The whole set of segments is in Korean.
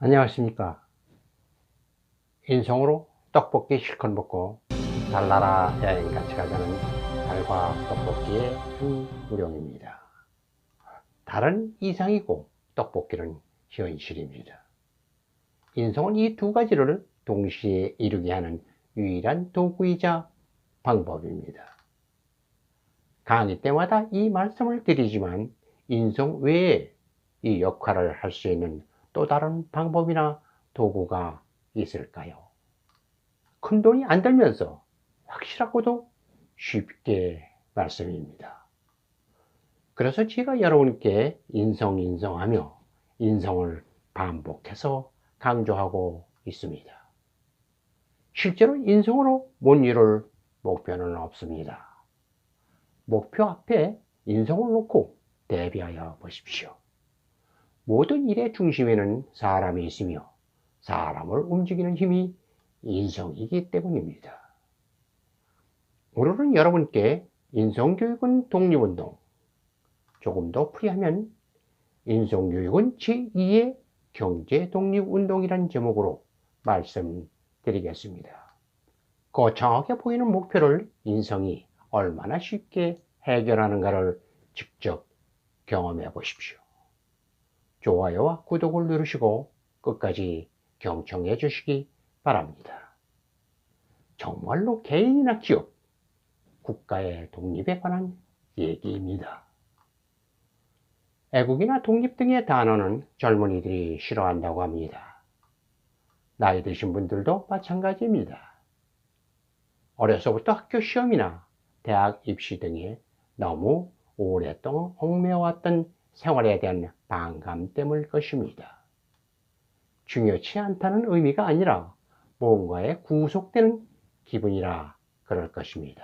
안녕하십니까. 인성으로 떡볶이 실컷 먹고 달나라 여행 같이 가자는 달과 떡볶이의 한무령입니다. 달은 이상이고 떡볶이는 현실입니다. 인성은 이 두 가지를 동시에 이루게 하는 유일한 도구이자 방법입니다. 강의 때마다 이 말씀을 드리지만 인성 외에 이 역할을 할 수 있는 또 다른 방법이나 도구가 있을까요? 큰돈이 안 들면서 확실하고도 쉽게 말씀입니다. 그래서 제가 여러분께 인성하며 인성을 반복해서 강조하고 있습니다. 실제로 인성으로 못 이룰 목표는 없습니다. 목표 앞에 인성을 놓고 대비하여 보십시오. 모든 일의 중심에는 사람이 있으며 사람을 움직이는 힘이 인성이기 때문입니다. 오늘은 여러분께 인성교육은 독립운동, 조금 더 풀이하면 인성교육은 제2의 경제독립운동이라는 제목으로 말씀드리겠습니다. 거창하게 보이는 목표를 인성이 얼마나 쉽게 해결하는가를 직접 경험해 보십시오. 좋아요와 구독을 누르시고 끝까지 경청해 주시기 바랍니다. 정말로 개인이나 기업, 국가의 독립에 관한 얘기입니다. 애국이나 독립 등의 단어는 젊은이들이 싫어한다고 합니다. 나이 드신 분들도 마찬가지입니다. 어려서부터 학교 시험이나 대학 입시 등에 너무 오랫동안 얽매여왔던 생활에 대한 반감 때문일 것입니다. 중요치 않다는 의미가 아니라 뭔가에 구속되는 기분이라 그럴 것입니다.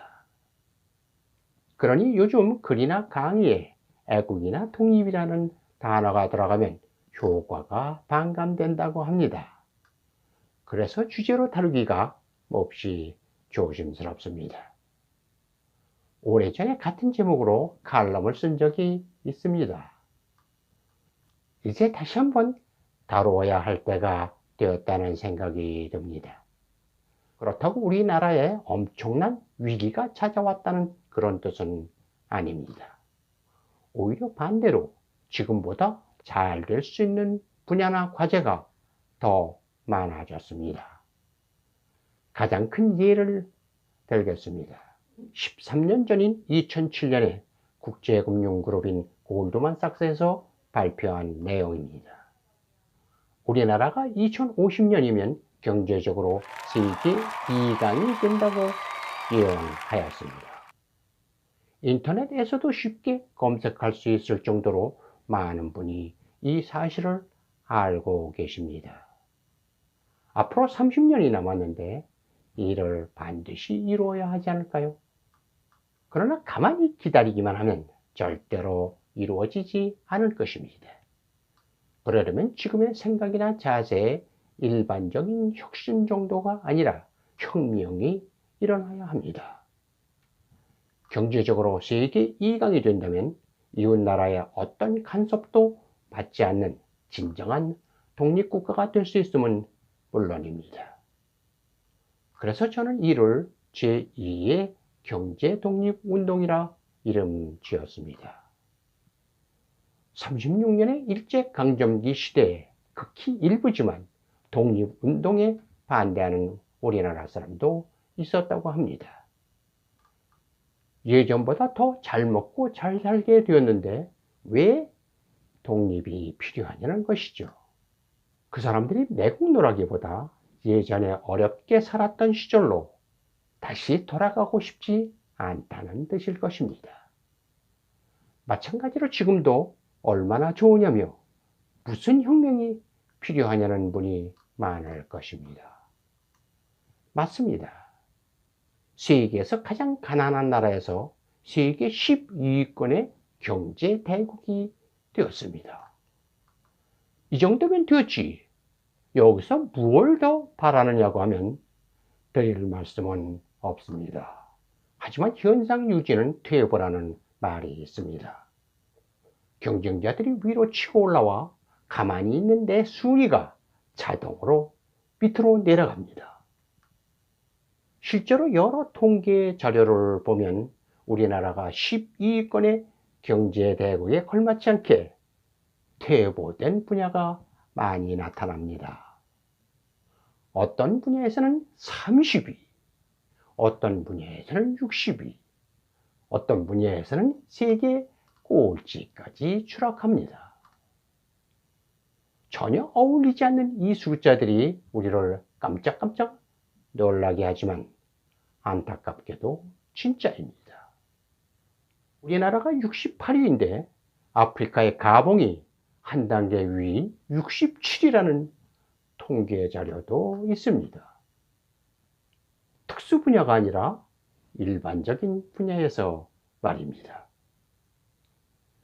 그러니 요즘 글이나 강의에 애국이나 독립이라는 단어가 들어가면 효과가 반감된다고 합니다. 그래서 주제로 다루기가 몹시 조심스럽습니다. 오래전에 같은 제목으로 칼럼을 쓴 적이 있습니다. 이제 다시 한번 다루어야 할 때가 되었다는 생각이 듭니다. 그렇다고 우리나라에 엄청난 위기가 찾아왔다는 그런 뜻은 아닙니다. 오히려 반대로 지금보다 잘 될 수 있는 분야나 과제가 더 많아졌습니다. 가장 큰 예를 들겠습니다. 13년 전인 2007년에 국제금융그룹인 골드만삭스에서 발표한 내용입니다. 우리나라가 2050년이면 경제적으로 세계 2강이 된다고 예언하였습니다. 인터넷에서도 쉽게 검색할 수 있을 정도로 많은 분이 이 사실을 알고 계십니다. 앞으로 30년이 남았는데 이를 반드시 이루어야 하지 않을까요? 그러나 가만히 기다리기만 하면 절대로 이루어지지 않을 것입니다. 그러려면 지금의 생각이나 자세에 일반적인 혁신 정도가 아니라 혁명이 일어나야 합니다. 경제적으로 세계 2강이 된다면 이웃나라의 어떤 간섭도 받지 않는 진정한 독립국가가 될 수 있음은 물론입니다. 그래서 저는 이를 제2의 경제독립운동이라 이름 지었습니다. 36년의 일제강점기 시대에 극히 일부지만 독립운동에 반대하는 우리나라 사람도 있었다고 합니다. 예전보다 더 잘 먹고 잘 살게 되었는데 왜 독립이 필요하냐는 것이죠. 그 사람들이 매국노라기보다 예전에 어렵게 살았던 시절로 다시 돌아가고 싶지 않다는 뜻일 것입니다. 마찬가지로 지금도 얼마나 좋으냐며 무슨 혁명이 필요하냐는 분이 많을 것입니다. 맞습니다. 세계에서 가장 가난한 나라에서 세계 12위권의 경제 대국이 되었습니다. 이 정도면 되었지. 여기서 무엇을 더 바라느냐고 하면 드릴 말씀은 없습니다. 하지만 현상 유지는 퇴보라는 말이 있습니다. 경쟁자들이 위로 치고 올라와 가만히 있는 내 순위가 자동으로 밑으로 내려갑니다. 실제로 여러 통계 자료를 보면 우리나라가 12위권의 경제대국에 걸맞지 않게 퇴보된 분야가 많이 나타납니다. 어떤 분야에서는 30위, 어떤 분야에서는 60위, 어떤 분야에서는 세계 꼴찌까지 추락합니다. 전혀 어울리지 않는 이 숫자들이 우리를 깜짝깜짝 놀라게 하지만 안타깝게도 진짜입니다. 우리나라가 68위인데 아프리카의 가봉이 한 단계 위인 67위라는 통계 자료도 있습니다. 특수 분야가 아니라 일반적인 분야에서 말입니다.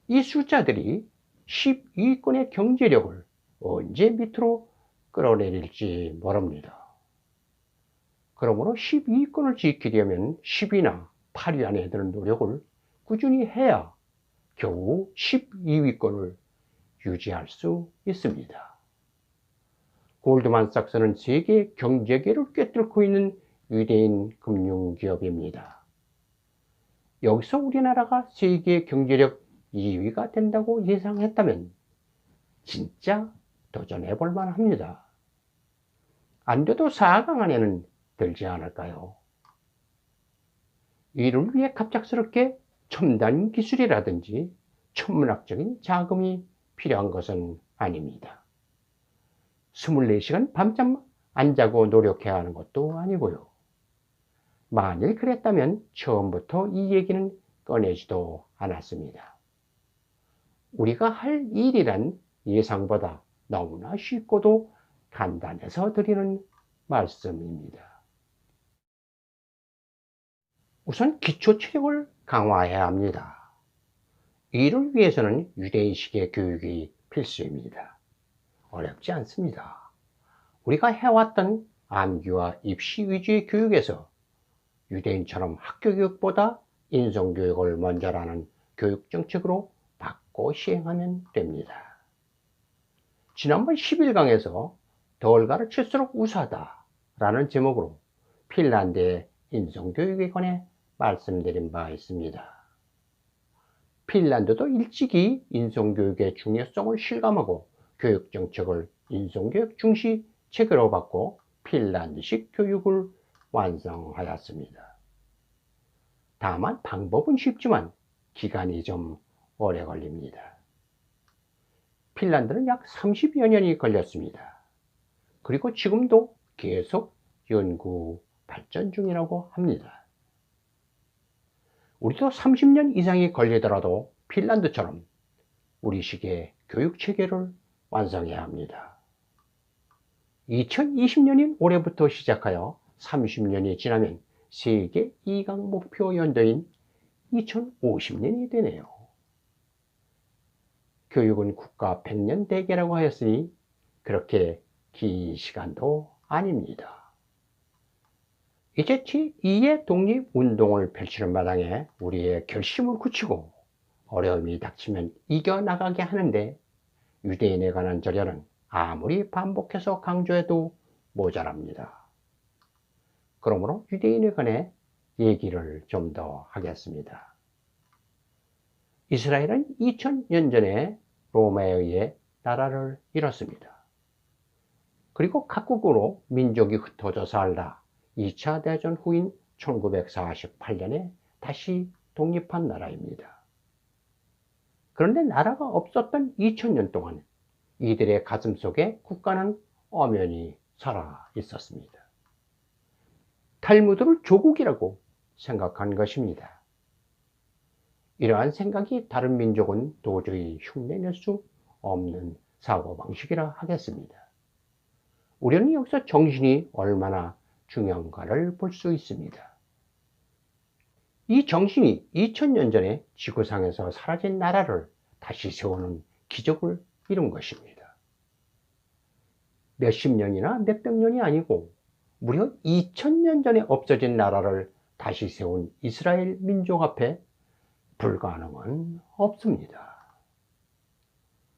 이 숫자들이 12위권의 경제력을 언제 밑으로 끌어내릴지 모릅니다. 그러므로 12위권을 지키려면 10위나 8위 안에 드는 노력을 꾸준히 해야 겨우 12위권을 유지할 수 있습니다. 골드만삭스는 세계 경제계를 꿰뚫고 있는 위대인 금융기업입니다. 여기서 우리나라가 세계 경제력 2위가 된다고 예상했다면 진짜 도전해 볼 만합니다. 안 돼도 4강 안에는 들지 않을까요? 이를 위해 갑작스럽게 첨단 기술이라든지 천문학적인 자금이 필요한 것은 아닙니다. 24시간 밤잠 안 자고 노력해야 하는 것도 아니고요. 만일 그랬다면 처음부터 이 얘기는 꺼내지도 않았습니다. 우리가 할 일이란 예상보다 너무나 쉽고도 간단해서 드리는 말씀입니다. 우선 기초체력을 강화해야 합니다. 이를 위해서는 유대인식의 교육이 필수입니다. 어렵지 않습니다. 우리가 해왔던 암기와 입시 위주의 교육에서 유대인처럼 학교교육보다 인성교육을 먼저라는 교육정책으로 바꿔 시행하면 됩니다. 지난번 11강에서 덜 가르칠수록 우수하다 라는 제목으로 핀란드의 인성교육에 관해 말씀드린 바 있습니다. 핀란드도 일찍이 인성교육의 중요성을 실감하고 교육정책을 인성교육 중시 체계로 바꿔 핀란드식 교육을 완성하였습니다. 다만 방법은 쉽지만 기간이 좀 오래 걸립니다. 핀란드는 약 30여 년이 걸렸습니다. 그리고 지금도 계속 연구 발전 중이라고 합니다. 우리도 30년 이상이 걸리더라도 핀란드처럼 우리식의 교육체계를 완성해야 합니다. 2020년인 올해부터 시작하여 30년이 지나면 세계 2강 목표 연도인 2050년이 되네요. 교육은 국가 100년 대계라고 하였으니 그렇게 긴 시간도 아닙니다. 이제 제2의 독립운동을 펼치는 마당에 우리의 결심을 굳히고 어려움이 닥치면 이겨나가게 하는데 유대인에 관한 저려는 아무리 반복해서 강조해도 모자랍니다. 그러므로 유대인에 관해 얘기를 좀 더 하겠습니다. 이스라엘은 2000년 전에 로마에 의해 나라를 잃었습니다. 그리고 각국으로 민족이 흩어져 살다 2차 대전 후인 1948년에 다시 독립한 나라입니다. 그런데 나라가 없었던 2000년 동안 이들의 가슴 속에 국가는 엄연히 살아 있었습니다. 탈무드를 조국이라고 생각한 것입니다. 이러한 생각이 다른 민족은 도저히 흉내낼 수 없는 사고방식이라 하겠습니다. 우리는 여기서 정신이 얼마나 중요한가를 볼 수 있습니다. 이 정신이 2000년 전에 지구상에서 사라진 나라를 다시 세우는 기적을 이룬 것입니다. 몇십 년이나 몇백 년이 아니고 무려 2000년 전에 없어진 나라를 다시 세운 이스라엘 민족 앞에 불가능은 없습니다.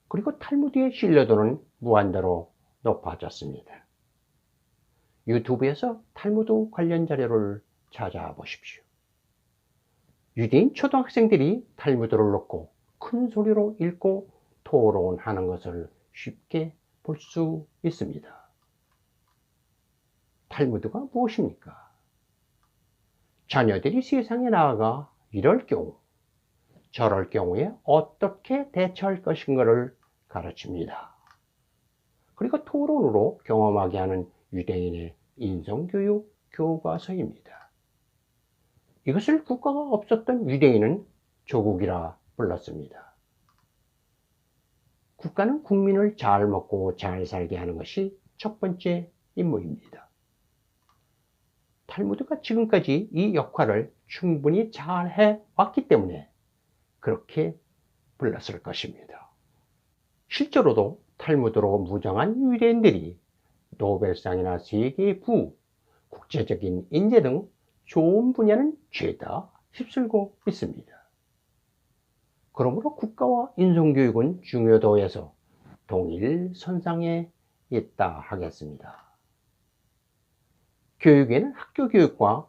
그리고 탈무드의 신뢰도는 무한대로 높아졌습니다. 유튜브에서 탈무드 관련 자료를 찾아보십시오. 유대인 초등학생들이 탈무드를 놓고 큰 소리로 읽고 토론하는 것을 쉽게 볼 수 있습니다. 탈무드가 무엇입니까? 자녀들이 세상에 나아가 이럴 경우, 저럴 경우에 어떻게 대처할 것인가를 가르칩니다. 그리고 토론으로 경험하게 하는 유대인의 인성교육 교과서입니다. 이것을 국가가 없었던 유대인은 조국이라 불렀습니다. 국가는 국민을 잘 먹고 잘 살게 하는 것이 첫 번째 임무입니다. 탈무드가 지금까지 이 역할을 충분히 잘 해왔기 때문에 그렇게 불렀을 것입니다. 실제로도 탈무드로 무장한 유대인들이 노벨상이나 세계부, 국제적인 인재 등 좋은 분야는 죄다 휩쓸고 있습니다. 그러므로 국가와 인성교육은 중요도에서 동일선상에 있다 하겠습니다. 교육에는 학교교육과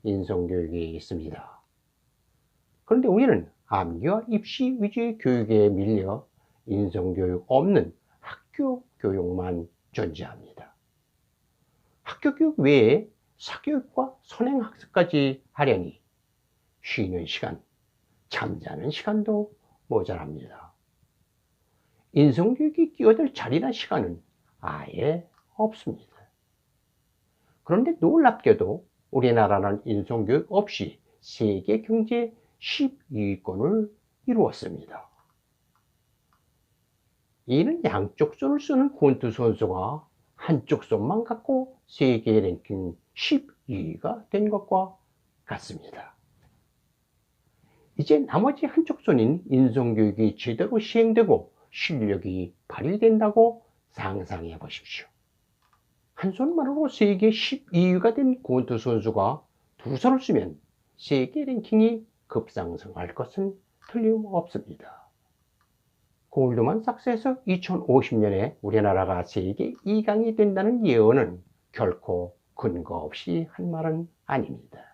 인성교육이 있습니다. 그런데 우리는 암기와 입시 위주의 교육에 밀려 인성교육 없는 학교교육만 존재합니다. 학교교육 외에 사교육과 선행학습까지 하려니 쉬는 시간, 잠자는 시간도 모자랍니다. 인성교육이 끼어들 자리나 시간은 아예 없습니다. 그런데 놀랍게도 우리나라는 인성교육 없이 세계 경제 12위권을 이루었습니다. 이는 양쪽 손을 쓰는 권투 선수가 한쪽 손만 갖고 세계 랭킹 12위가 된 것과 같습니다. 이제 나머지 한쪽 손인 인성교육이 제대로 시행되고 실력이 발휘된다고 상상해 보십시오. 한 손만으로 세계 12위가 된 권투 선수가 두 손을 쓰면 세계 랭킹이 급상승할 것은 틀림없습니다. 골드만삭스에서 2050년에 우리나라가 세계 2강이 된다는 예언은 결코 근거 없이 한 말은 아닙니다.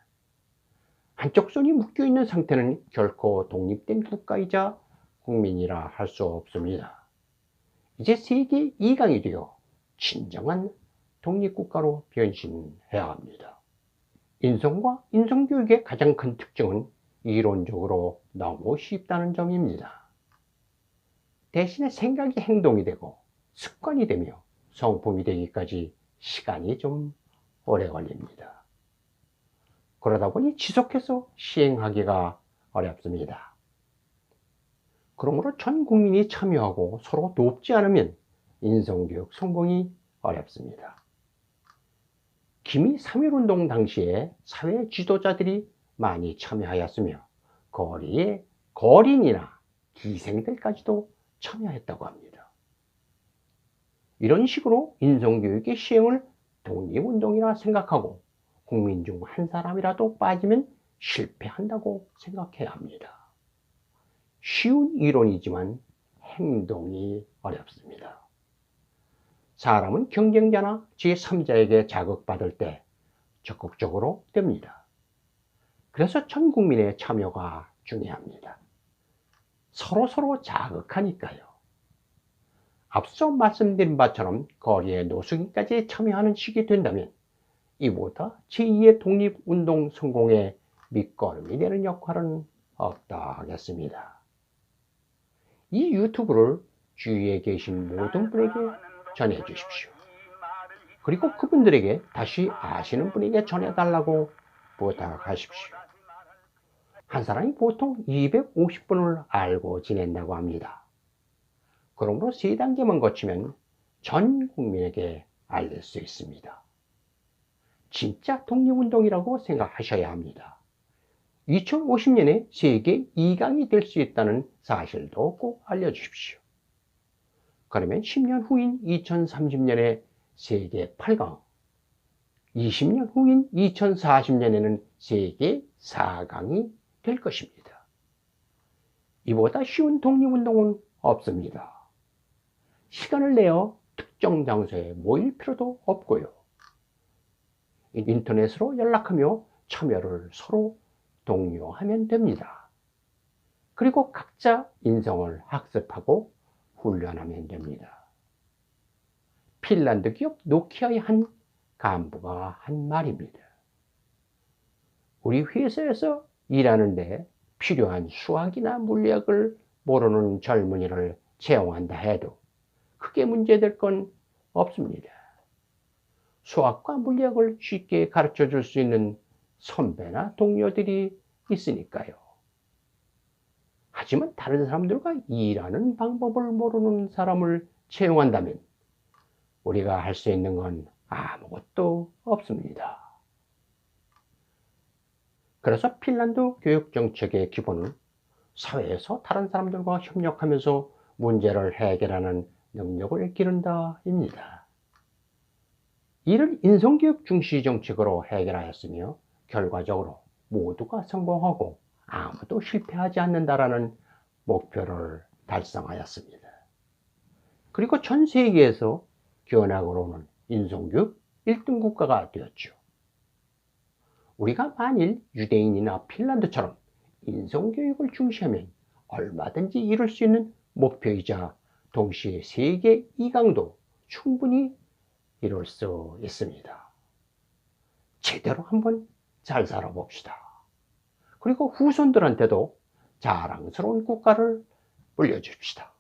한쪽 손이 묶여있는 상태는 결코 독립된 국가이자 국민이라 할 수 없습니다. 이제 세계 2강이 되어 진정한 독립국가로 변신해야 합니다. 인성과 인성교육의 가장 큰 특징은 이론적으로 너무 쉽다는 점입니다. 대신에 생각이 행동이 되고 습관이 되며 성품이 되기까지 시간이 좀 오래 걸립니다. 그러다 보니 지속해서 시행하기가 어렵습니다. 그러므로 전 국민이 참여하고 서로 돕지 않으면 인성교육 성공이 어렵습니다. 기미 3.1운동 당시에 사회 지도자들이 많이 참여하였으며 거리에 거린이나 기생들까지도 참여했다고 합니다. 이런 식으로 인성교육의 시행을 독립운동이라 생각하고 국민 중 한 사람이라도 빠지면 실패한다고 생각해야 합니다. 쉬운 이론이지만 행동이 어렵습니다. 사람은 경쟁자나 제3자에게 자극받을 때 적극적으로 됩니다. 그래서 전 국민의 참여가 중요합니다. 서로 자극하니까요. 앞서 말씀드린 바처럼 거리의 노숙인까지 참여하는 시기 된다면 이보다 제2의 독립운동 성공의 밑거름이 되는 역할은 없다 하겠습니다. 이 유튜브를 주위에 계신 모든 분에게 전해 주십시오. 그리고 그분들에게 다시 아시는 분에게 전해달라고 부탁하십시오. 한 사람이 보통 250분을 알고 지낸다고 합니다. 그러므로 3단계만 거치면 전 국민에게 알릴 수 있습니다. 진짜 독립운동이라고 생각하셔야 합니다. 2050년에 세계 2강이 될 수 있다는 사실도 꼭 알려주십시오. 그러면 10년 후인 2030년에 세계 8강, 20년 후인 2040년에는 세계 4강이 될 것입니다. 이보다 쉬운 독립운동은 없습니다. 시간을 내어 특정 장소에 모일 필요도 없고요. 인터넷으로 연락하며 참여를 서로 독려하면 됩니다. 그리고 각자 인성을 학습하고 훈련하면 됩니다. 핀란드 기업 노키아의 한 간부가 한 말입니다. 우리 회사에서 일하는데 필요한 수학이나 물리학을 모르는 젊은이를 채용한다 해도 크게 문제될 건 없습니다. 수학과 물리학을 쉽게 가르쳐 줄 수 있는 선배나 동료들이 있으니까요. 하지만 다른 사람들과 일하는 방법을 모르는 사람을 채용한다면 우리가 할 수 있는 건 아무것도 없습니다. 그래서 핀란드 교육 정책의 기본은 사회에서 다른 사람들과 협력하면서 문제를 해결하는 능력을 기른다입니다. 이를 인성교육 중시 정책으로 해결하였으며 결과적으로 모두가 성공하고 아무도 실패하지 않는다라는 목표를 달성하였습니다. 그리고 전 세계에서 견학으로는 인성교육 1등 국가가 되었죠. 우리가 만일 유대인이나 핀란드처럼 인성교육을 중시하면 얼마든지 이룰 수 있는 목표이자 동시에 세계 2강도 충분히 이룰 수 있습니다. 제대로 한번 잘 살아봅시다. 그리고 후손들한테도 자랑스러운 국가를 물려줍시다.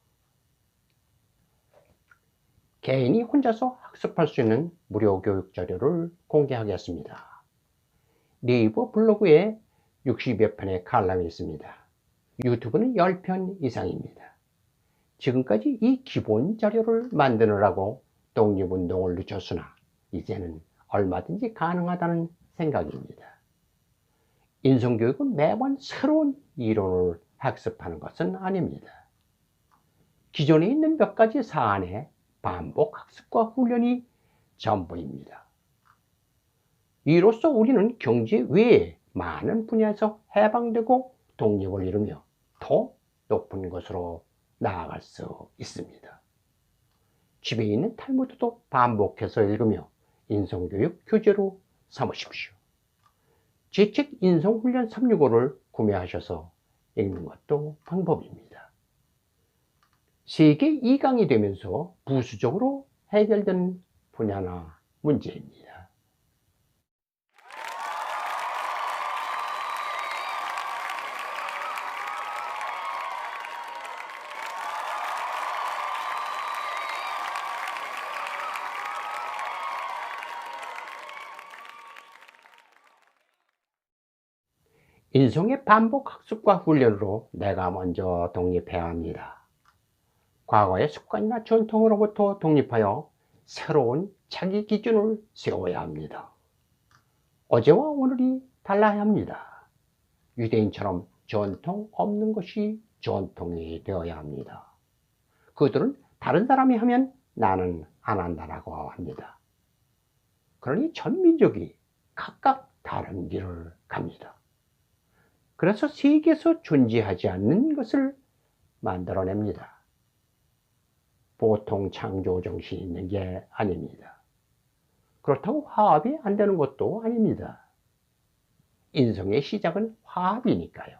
개인이 혼자서 학습할 수 있는 무료 교육 자료를 공개하겠습니다. 네이버 블로그에 60여 편의 칼럼이 있습니다. 유튜브는 10편 이상입니다. 지금까지 이 기본 자료를 만드느라고 독립운동을 늦췄으나 이제는 얼마든지 가능하다는 생각입니다. 인성교육은 매번 새로운 이론을 학습하는 것은 아닙니다. 기존에 있는 몇 가지 사안의 반복 학습과 훈련이 전부입니다. 이로써 우리는 경제 외에 많은 분야에서 해방되고 독립을 이루며 더 높은 곳으로 나아갈 수 있습니다. 집에 있는 탈무드도 반복해서 읽으며 인성교육 교재로 삼으십시오. 제 책 인성훈련 365를 구매하셔서 읽는 것도 방법입니다. 세계 2강이 되면서 부수적으로 해결된 분야나 문제입니다. 인성의 반복 학습과 훈련으로 내가 먼저 독립해야 합니다. 과거의 습관이나 전통으로부터 독립하여 새로운 자기 기준을 세워야 합니다. 어제와 오늘이 달라야 합니다. 유대인처럼 전통 없는 것이 전통이 되어야 합니다. 그들은 다른 사람이 하면 나는 안 한다라고 합니다. 그러니 전 민족이 각각 다른 길을 갑니다. 그래서 세계에서 존재하지 않는 것을 만들어냅니다. 보통 창조 정신이 있는 게 아닙니다. 그렇다고 화합이 안 되는 것도 아닙니다. 인성의 시작은 화합이니까요.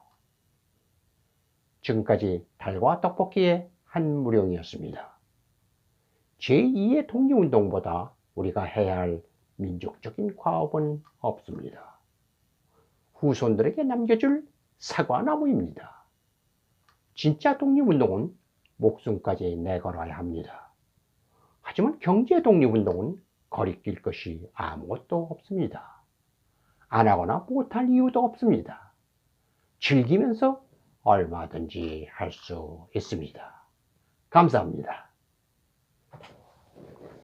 지금까지 달과 떡볶이의 한무령이었습니다. 제2의 독립운동보다 우리가 해야 할 민족적인 과업은 없습니다. 후손들에게 남겨줄 사과나무입니다. 진짜 독립운동은 목숨까지 내걸어야 합니다. 하지만 경제 독립운동은 거리낄 것이 아무것도 없습니다. 안 하거나 못할 이유도 없습니다. 즐기면서 얼마든지 할 수 있습니다. 감사합니다.